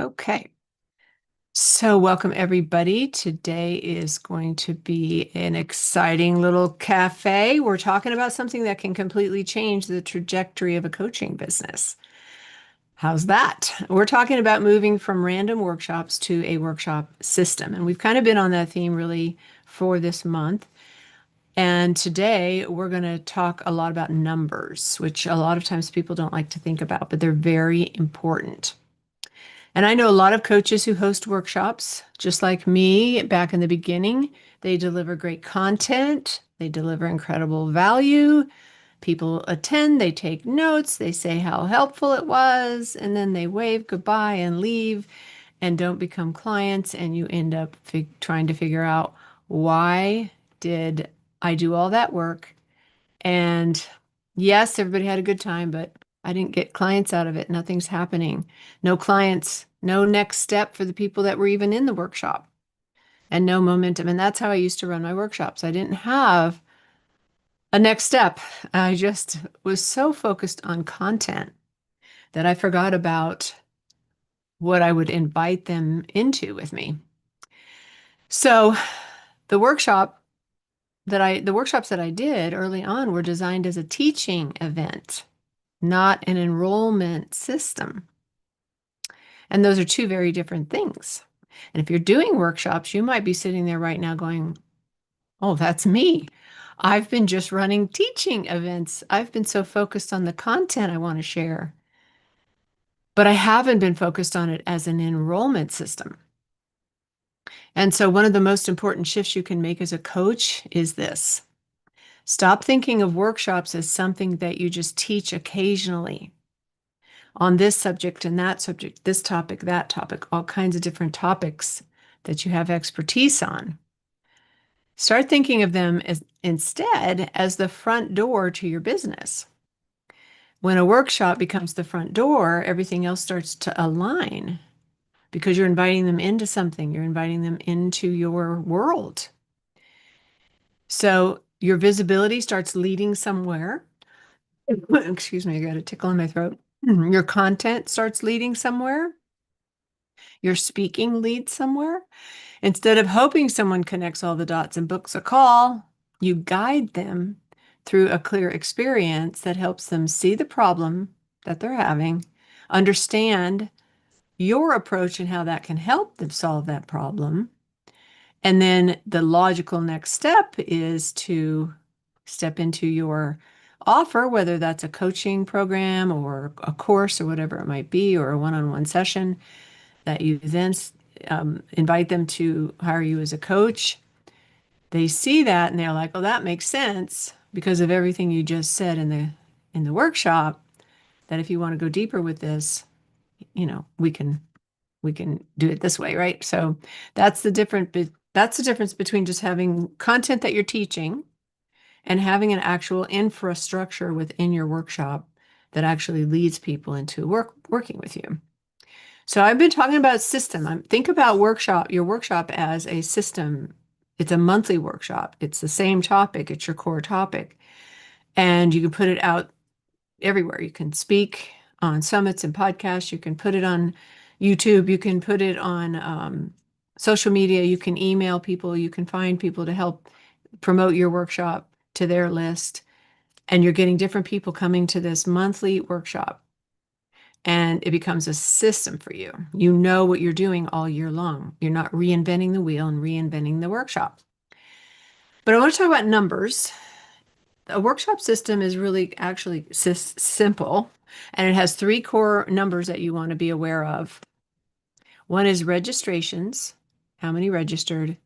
Okay, so welcome everybody. Today is going to be an exciting little cafe. We're talking about something that can completely change the trajectory of a coaching business. How's that? We're talking about moving from random workshops to a workshop system. And we've kind of been on that theme really for this month. And today we're going to talk a lot about numbers, which a lot of times people don't like to think about, but they're very important. And I know a lot of coaches who host workshops, just like me back in the beginning. They deliver great content, they deliver incredible value. People attend, they take notes, they say how helpful it was, and then they wave goodbye and leave and don't become clients. And you end up trying to figure out, why did I do all that work? And yes, everybody had a good time, but I didn't get clients out of it. Nothing's happening. No clients, no next step for the people that were even in the workshop, and no momentum. And that's how I used to run my workshops. I didn't have a next step. I just was so focused on content that I forgot about what I would invite them into with me. So the the workshops that I did early on were designed as a teaching event, not an enrollment system. And those are two very different things. And if you're doing workshops, you might be sitting there right now going, oh, that's me. I've been just running teaching events. I've been so focused on the content I want to share, but I haven't been focused on it as an enrollment system. And so one of the most important shifts you can make as a coach is this. Stop thinking of workshops as something that you just teach occasionally on this subject and that subject, this topic, that topic, all kinds of different topics that you have expertise on. Start thinking of them as instead as the front door to your business. When a workshop becomes the front door, everything else starts to align because you're inviting them into something. You're inviting them into your world. So your visibility starts leading somewhere. Excuse me, I got a tickle in my throat. Your content starts leading somewhere. Your speaking leads somewhere. Instead of hoping someone connects all the dots and books a call, you guide them through a clear experience that helps them see the problem that they're having, understand your approach and how that can help them solve that problem. And then the logical next step is to step into your offer, whether that's a coaching program or a course or whatever it might be, or a one-on-one session that you then invite them to hire you as a coach. They see that and they're like, "Oh, that makes sense because of everything you just said in the workshop, that if you want to go deeper with this, we can do it this way, right?" So that's the difference between just having content that you're teaching and having an actual infrastructure within your workshop that actually leads people into working with you. So I've been talking about system. Think about your workshop as a system. It's a monthly workshop. It's the same topic. It's your core topic. And you can put it out everywhere. You can speak on summits and podcasts. You can put it on YouTube. You can put it on social media. You can email people. You can find people to help promote your workshop to their list. And you're getting different people coming to this monthly workshop. And it becomes a system for you. You know what you're doing all year long. You're not reinventing the wheel and reinventing the workshop. But I want to talk about numbers. A workshop system is really actually simple, and it has three core numbers that you want to be aware of. One is registrations, how many registered,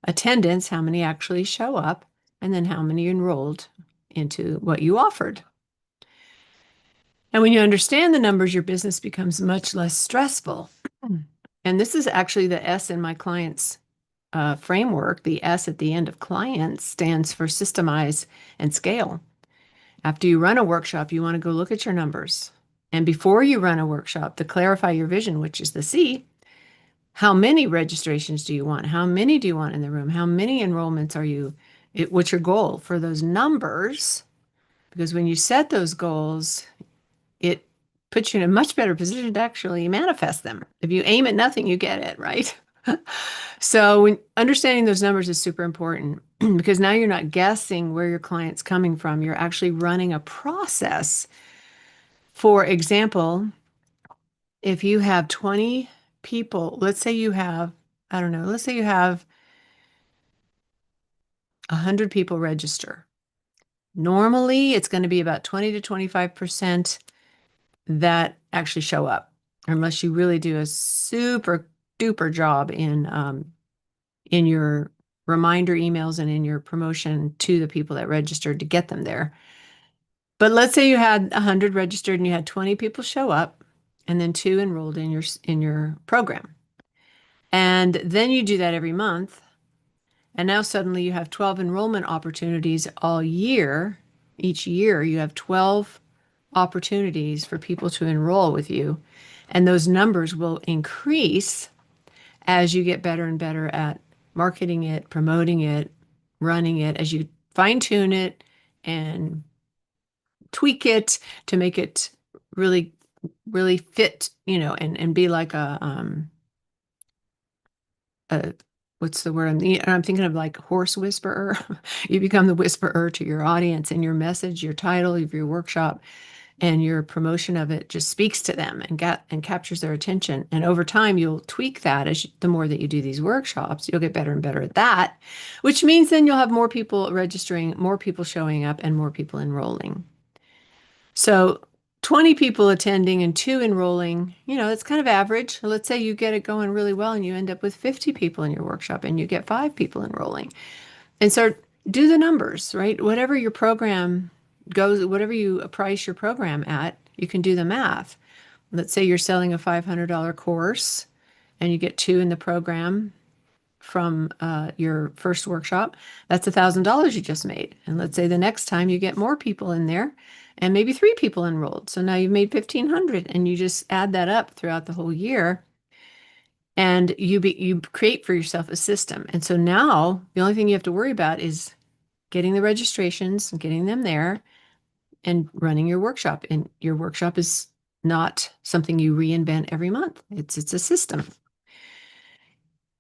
attendance, how many actually show up, and then how many enrolled into what you offered. And when you understand the numbers, your business becomes much less stressful. And this is actually the S in my client's framework. The S at the end of clients stands for systemize and scale. After you run a workshop, you want to go look at your numbers. And before you run a workshop, to clarify your vision, which is the C, how many registrations do you want? How many do you want in the room? How many enrollments what's your goal for those numbers? Because when you set those goals, it puts you in a much better position to actually manifest them. If you aim at nothing, you get it, right? So understanding those numbers is super important because now you're not guessing where your client's coming from. You're actually running a process. For example, if you have 20 people, let's say you have, I don't know, let's say you have 100 people register. Normally, it's going to be about 20 to 25% that actually show up, unless you really do a super duper job in your reminder emails and in your promotion to the people that registered to get them there. But let's say you had 100 registered and you had 20 people show up and then 2 enrolled in your program. And then you do that every month. And now suddenly you have 12 enrollment opportunities all year. Each year you have 12 opportunities for people to enroll with you. And those numbers will increase as you get better and better at marketing it, promoting it, running it, as you fine tune it and tweak it to make it really, really fit, and be like a what's the word? I'm thinking of like horse whisperer. You become the whisperer to your audience, and your message, your title of your workshop, and your promotion of it just speaks to them and captures their attention. And over time, you'll tweak that the more that you do these workshops, you'll get better and better at that, which means then you'll have more people registering, more people showing up, and more people enrolling. So 20 people attending and 2 enrolling, it's kind of average. Let's say you get it going really well and you end up with 50 people in your workshop and you get 5 people enrolling. And so do the numbers, right? Whatever your program goes, whatever you price your program at, you can do the math. Let's say you're selling a $500 course and you get 2 in the program from your first workshop. That's $1,000 you just made. And let's say the next time you get more people in there and maybe 3 people enrolled. So now you've made 1,500, and you just add that up throughout the whole year. And you create for yourself a system. And so now the only thing you have to worry about is getting the registrations and getting them there and running your workshop. And your workshop is not something you reinvent every month. It's a system.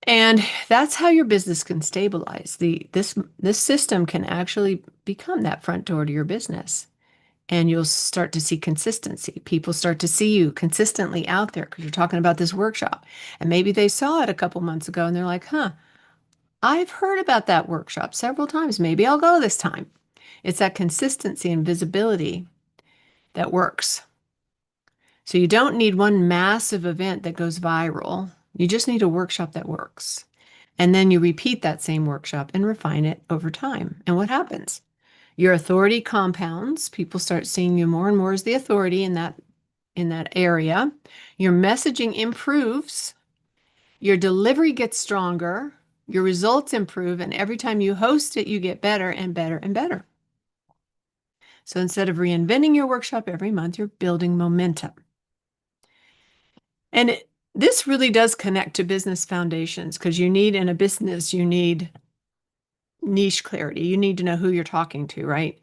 And that's how your business can stabilize. This system can actually become that front door to your business. And you'll start to see consistency. People start to see you consistently out there because you're talking about this workshop. And maybe they saw it a couple months ago and they're like, huh, I've heard about that workshop several times. Maybe I'll go this time. It's that consistency and visibility that works. So you don't need one massive event that goes viral. You just need a workshop that works. And then you repeat that same workshop and refine it over time. And what happens? Your authority compounds. People start seeing you more and more as the authority in that area. Your messaging improves. Your delivery gets stronger. Your results improve. And every time you host it, you get better and better and better. So instead of reinventing your workshop every month, you're building momentum. And this really does connect to business foundations, because in a business, you need niche clarity. You need to know who you're talking to, right?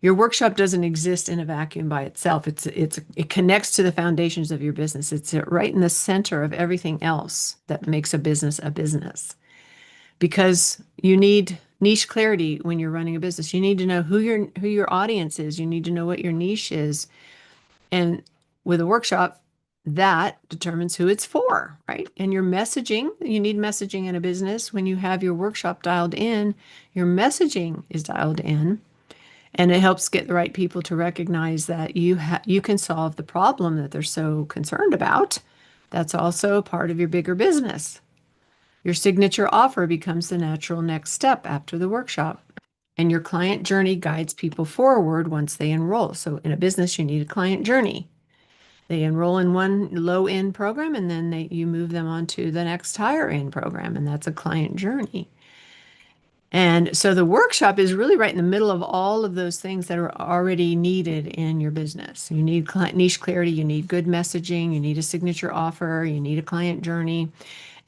Your workshop doesn't exist in a vacuum by itself. It connects to the foundations of your business. It's right in the center of everything else that makes a business, because you need niche clarity when you're running a business. You need to know who your audience is. You need to know what your niche is. And with a workshop, that determines who it's for, right? And your messaging, you need messaging in a business. When you have your workshop dialed in, your messaging is dialed in, and it helps get the right people to recognize that you can solve the problem that they're so concerned about. That's also part of your bigger business. Your signature offer becomes the natural next step after the workshop. And your client journey guides people forward once they enroll. So in a business, you need a client journey. They enroll in one low-end program, and then you move them on to the next higher-end program, and that's a client journey. And so the workshop is really right in the middle of all of those things that are already needed in your business. You need niche clarity, you need good messaging, you need a signature offer, you need a client journey,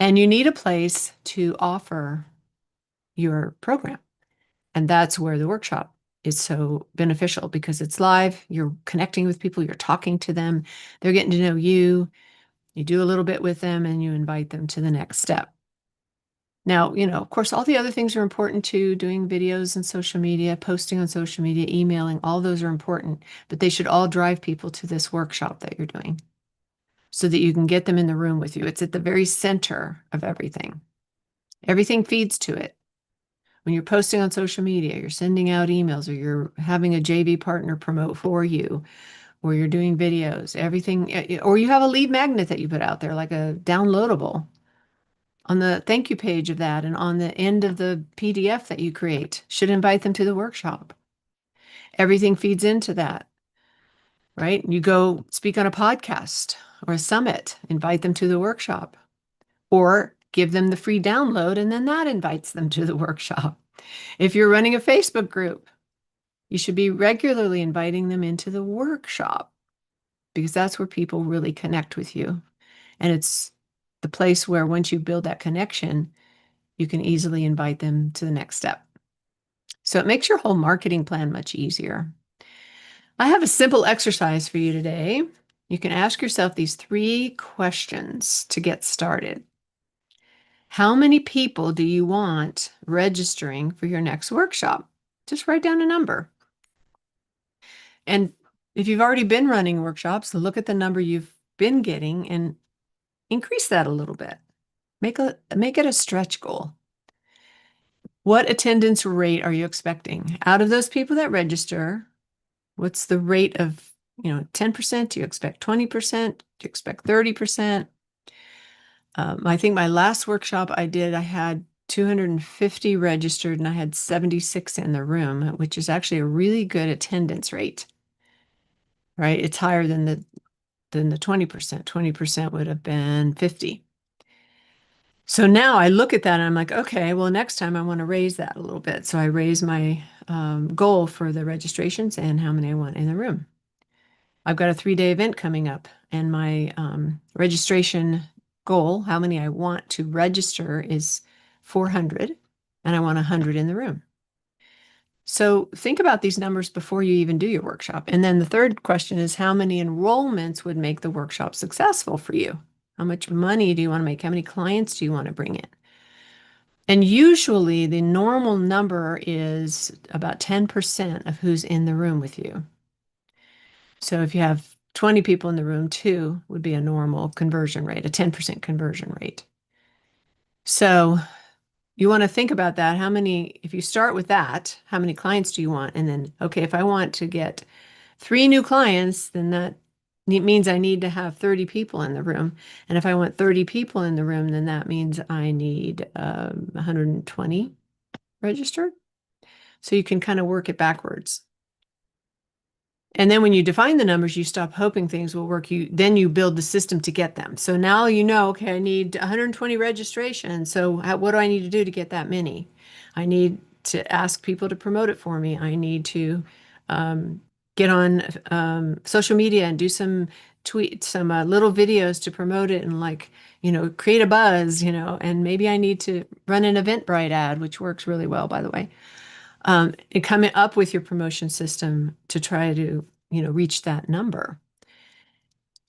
and you need a place to offer your program. And that's where the workshop is so beneficial because it's live, you're connecting with people, you're talking to them, they're getting to know you, you do a little bit with them, and you invite them to the next step. Now, of course, all the other things are important too, doing videos and social media, posting on social media, emailing, all those are important, but they should all drive people to this workshop that you're doing so that you can get them in the room with you. It's at the very center of everything. Everything feeds to it. When you're posting on social media, you're sending out emails, or you're having a JV partner promote for you, or you're doing videos, everything, or you have a lead magnet that you put out there, like a downloadable on the thank you page of that, and on the end of the PDF that you create, should invite them to the workshop. Everything feeds into that, right? You go speak on a podcast or a summit, invite them to the workshop, or give them the free download, and then that invites them to the workshop. If you're running a Facebook group, you should be regularly inviting them into the workshop because that's where people really connect with you. And it's the place where once you build that connection, you can easily invite them to the next step. So it makes your whole marketing plan much easier. I have a simple exercise for you today. You can ask yourself these 3 questions to get started. How many people do you want registering for your next workshop? Just write down a number. And if you've already been running workshops, look at the number you've been getting and increase that a little bit. Make it a stretch goal. What attendance rate are you expecting? Out of those people that register, what's the rate of, 10%? Do you expect 20%? Do you expect 30%? I think my last workshop I did, I had 250 registered and I had 76 in the room, which is actually a really good attendance rate, right? It's higher than the 20%. 20% would have been 50. So now I look at that and I'm like, okay, well, next time I want to raise that a little bit. So I raise my goal for the registrations and how many I want in the room. I've got a 3-day event coming up, and my registration goal, how many I want to register, is 400, and I want 100 in the room. So think about these numbers before you even do your workshop. And then the third question is, how many enrollments would make the workshop successful for you? How much money do you want to make? How many clients do you want to bring in? And usually the normal number is about 10% of who's in the room with you. So if you have 20 people in the room, 2 would be a normal conversion rate, a 10% conversion rate. So you want to think about that. If you start with that, how many clients do you want? And then, okay, if I want to get 3 new clients, then that means I need to have 30 people in the room. And if I want 30 people in the room, then that means I need 120 registered. So you can kind of work it backwards. And then when you define the numbers, you stop hoping things will work. Then you build the system to get them. So now okay, I need 120 registrations. So what do I need to do to get that many? I need to ask people to promote it for me. I need to get on social media and do some little videos to promote it and create a buzz, and maybe I need to run an Eventbrite ad, which works really well, by the way. And coming up with your promotion system to try to, reach that number.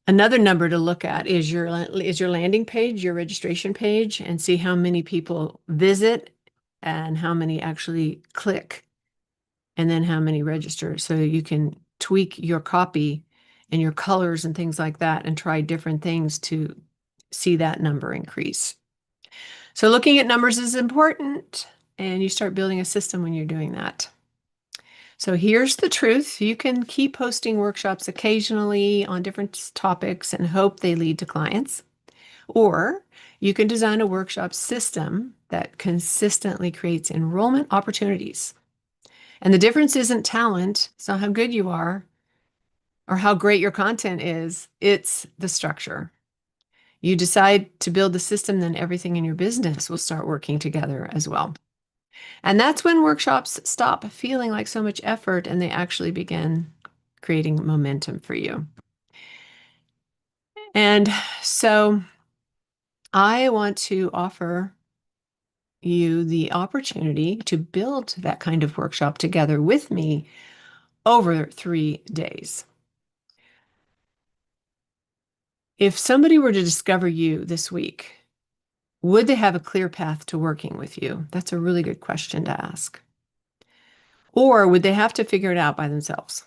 Another number to look at is your landing page, your registration page, and see how many people visit and how many actually click, and then how many register. So you can tweak your copy and your colors and things like that and try different things to see that number increase. So looking at numbers is important, and you start building a system when you're doing that. So here's the truth. You can keep hosting workshops occasionally on different topics and hope they lead to clients. Or you can design a workshop system that consistently creates enrollment opportunities. And the difference isn't talent, it's not how good you are or how great your content is, it's the structure. You decide to build the system, then everything in your business will start working together as well. And that's when workshops stop feeling like so much effort and they actually begin creating momentum for you. And so I want to offer you the opportunity to build that kind of workshop together with me over 3 days. If somebody were to discover you this week, would they have a clear path to working with you? That's a really good question to ask. Or would they have to figure it out by themselves?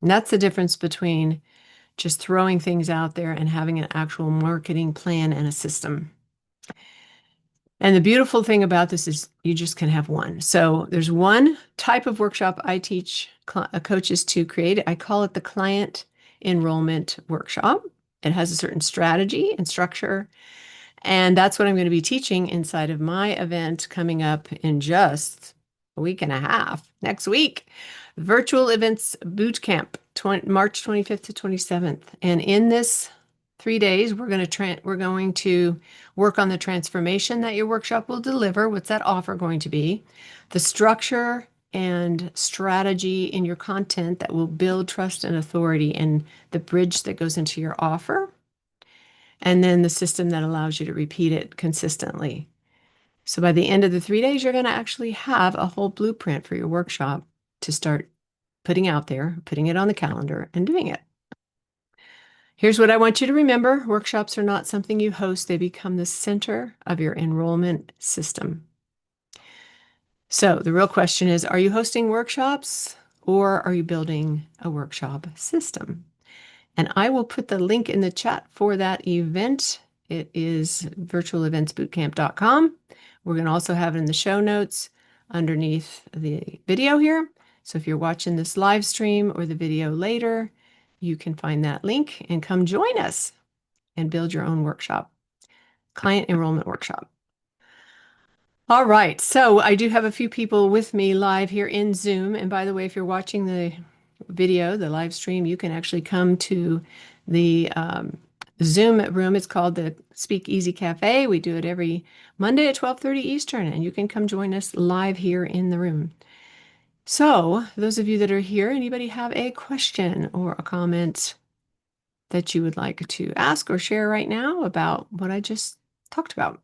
And that's the difference between just throwing things out there and having an actual marketing plan and a system. And the beautiful thing about this is you just can have one. So there's one type of workshop I teach coaches to create. I call it the client enrollment workshop. It has a certain strategy and structure. And that's what I'm going to be teaching inside of my event coming up in just a week and a half next week. Virtual Events Boot Camp, March 25th to 27th. And in this 3 days, we're going to work on the transformation that your workshop will deliver. What's that offer going to be? The structure and strategy in your content that will build trust and authority, and the bridge that goes into your offer, and then the system that allows you to repeat it consistently. So by the end of the 3 days, you're going to actually have a whole blueprint for your workshop to start putting out there, putting it on the calendar, and doing it. Here's what I want you to remember. Workshops are not something you host. They become the center of your enrollment system. So the real question is, are you hosting workshops or are you building a workshop system? And I will put the link in the chat for that event. It is virtualeventsbootcamp.com. We're going to also have it in the show notes underneath the video here. So if you're watching this live stream or the video later, you can find that link and come join us and build your own workshop, client enrollment workshop. All right, so I do have a few people with me live here in Zoom. And by the way, if you're watching the video, the live stream, you can actually come to the Zoom room. It's called the Speak Easy Cafe. We do it every Monday at 12:30 Eastern, and you can come join us live here in the room. So those of you that are here, anybody have a question or a comment that you would like to ask or share right now about what I just talked about?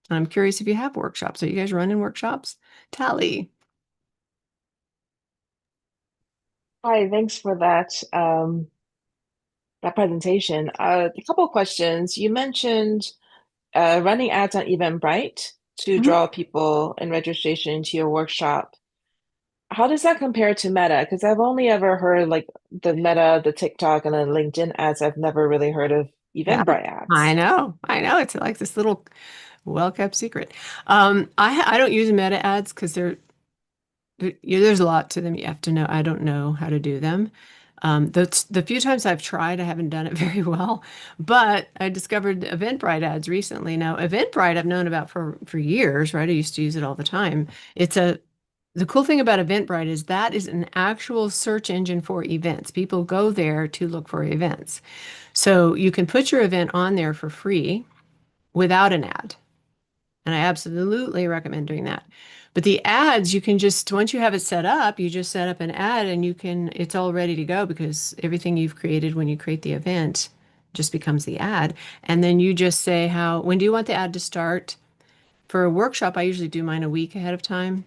I'm curious if you have workshops. Are you guys running workshops? Tally. Hi, thanks for that presentation. A couple of questions. You mentioned running ads on Eventbrite to Mhm. draw people in registration to your workshop. How does that compare to Meta? Because I've only ever heard like the Meta, the TikTok, and then LinkedIn ads. I've never really heard of Yeah, Eventbrite I ads. know. I know. It's like this little well-kept secret. I don't use meta ads because there's a lot to them. You have to know. I don't know how to do them. The few times I've tried, I haven't done it very well. But I discovered Eventbrite ads recently. Now, Eventbrite I've known about for years, right? I used to use it all the time. The cool thing about Eventbrite is that is an actual search engine for events. People go there to look for events. So you can put your event on there for free without an ad. And I absolutely recommend doing that. But the ads, you can just, once you have it set up, you just set up an ad and it's all ready to go because everything you've created when you create the event just becomes the ad. And then you just say when do you want the ad to start? For a workshop, I usually do mine a week ahead of time.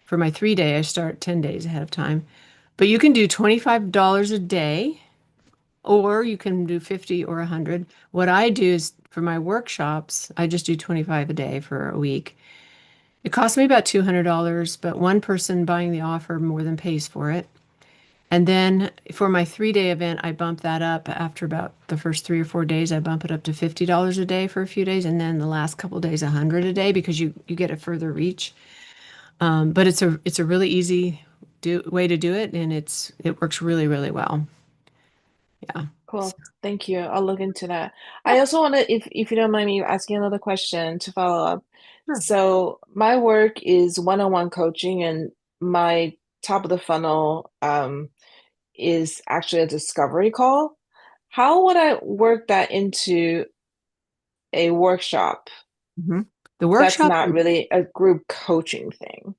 For my 3 day, I start 10 days ahead of time. But you can do $25 a day, or you can do 50 or 100. What I do is for my workshops, I just do 25 a day for a week. It costs me about $200, but one person buying the offer more than pays for it. And then for my 3 day event, I bump that up after about the first 3 or 4 days. I bump it up to $50 a day for a few days, and then the last couple days, 100 a day because you get a further reach. But it's a really easy way to do it, and it works really, really well. Yeah. So, Cool. Thank you. I'll look into that. I yeah, also want to, if you don't mind me asking another question to follow up. sure. So my work is one-on-one coaching, and my top of the funnel is actually a discovery call. How would I work that into a workshop Mhm. The that's workshop not really a group coaching thing?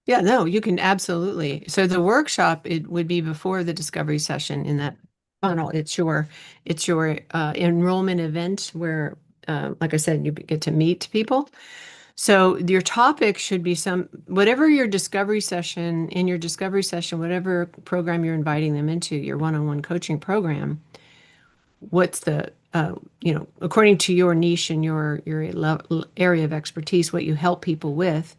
Yeah, no, you can absolutely. So the workshop, it would be before the discovery session in that funnel. It's your enrollment event where, like I said, you get to meet people. So your topic should be whatever your discovery session, in your discovery session, whatever program you're inviting them into, your one-on-one coaching program, what's the, according to your niche and your area of expertise, what you help people with,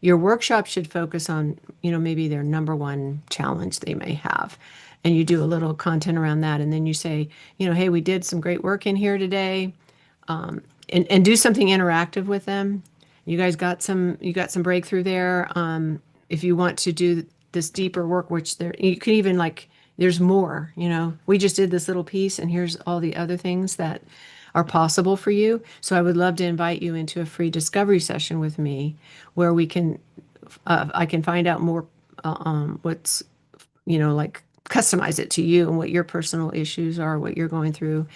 your workshop should focus on, maybe their number one challenge they may have. And you do a little content around that. And then you say, hey, we did some great work in here today. And do something interactive with them. You got some breakthrough there. If you want to do this deeper work, which there you can even like there's more, we just did this little piece and here's all the other things that are possible for you. So I would love to invite you into a free discovery session with me where I can find out more what's, like customize it to you and what your personal issues are, what you're going through.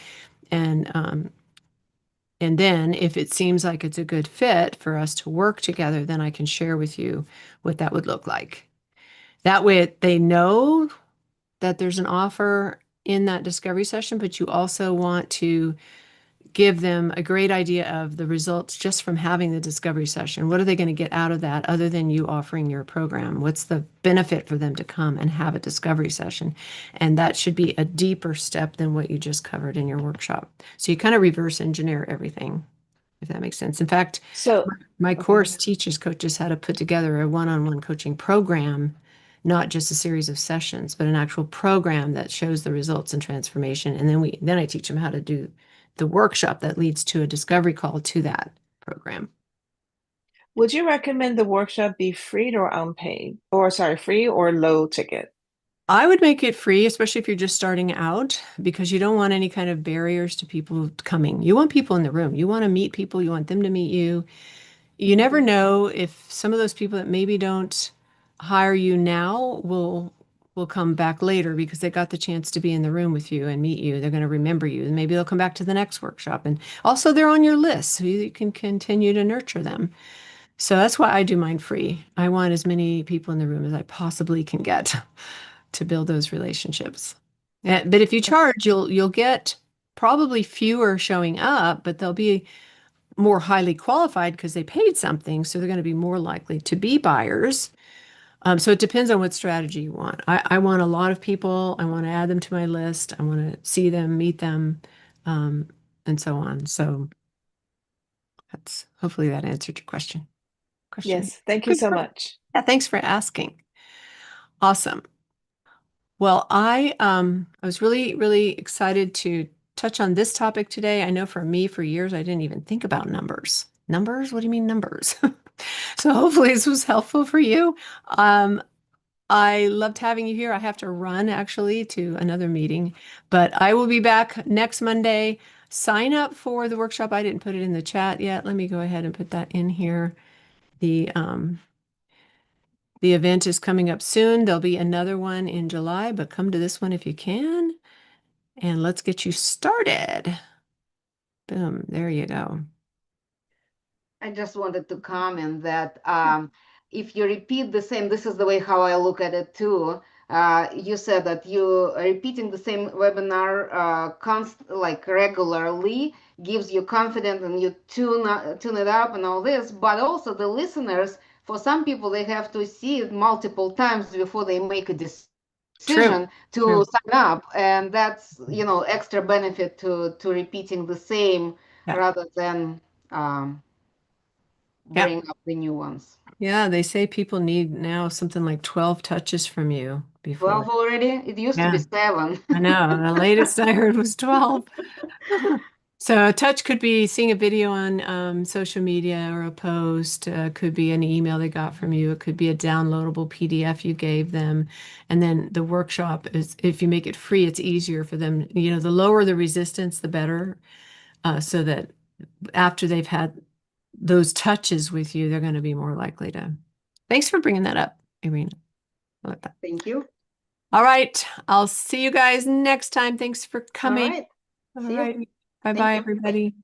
And then if it seems like it's a good fit for us to work together, then I can share with you what that would look like. That way they know that there's an offer in that discovery session, but you also want to give them a great idea of the results just from having the discovery session. What are they going to get out of that other than you offering your program? What's the benefit for them to come and have a discovery session? And that should be a deeper step than what you just covered in your workshop. So you kind of reverse engineer everything, if that makes sense. In fact, So, my okay. course teaches coaches how to put together a one-on-one coaching program, not just a series of sessions, but an actual program that shows the results and transformation. And then I teach them how to do the workshop that leads to a discovery call to that program. Would you recommend the workshop be free or unpaid? Or sorry, free or low ticket? I would make it free, especially if you're just starting out, because you don't want any kind of barriers to people coming. You want people in the room. You want to meet people. You want them to meet you. You never know if some of those people that maybe don't hire you now will come back later because they got the chance to be in the room with you and meet you. They're going to remember you, and maybe they'll come back to the next workshop. And also, they're on your list, so you can continue to nurture them. So that's why I do mine free. I want as many people in the room as I possibly can get to build those relationships. But if you charge, you'll get probably fewer showing up, but they'll be more highly qualified because they paid something, so they're going to be more likely to be buyers. So it depends on what strategy you want. I want a lot of people. I want to add them to my list. I want to see them, meet them, um, and so on. So that's hopefully that answered your question. Question. Yes, thank you Good. so much. Yeah, thanks for asking. Awesome. Well, I was really, really excited to touch on this topic today. I know for me, for years, I didn't even think about numbers. Numbers? What do you mean numbers? So hopefully this was helpful for you. I loved having you here. I have to run actually to another meeting, but I will be back next Monday. Sign up for the workshop. I didn't put it in the chat yet. Let me go ahead and put that in here. The um, the event is coming up soon. There'll be another one in July, but come to this one if you can. And let's get you started. Boom, there you go. I just wanted to comment that if you repeat the same, this is the way how I look at it too. You said that you repeating the same webinar like regularly gives you confidence and you tune it up and all this, but also the listeners, for some people, they have to see it multiple times before they make a True, decision to true. sign up, and that's extra benefit to repeating the same Yeah, rather than yeah. bring up the new ones. Yeah, they say people need now something like 12 touches from you before. 12 already? It used to be Yeah, 7. I know. The latest I heard was 12. So a touch could be seeing a video on social media or a post, could be an email they got from you. It could be a downloadable PDF you gave them. And then the workshop is, if you make it free, it's easier for them. The lower the resistance, the better. So that after they've had those touches with you, they're going to be more likely to. Thanks for bringing that up, Irina. I like that. Thank you. All right. I'll see you guys next time. Thanks for All coming. right. All See you. right. Thank Bye-bye, you. Bye. everybody.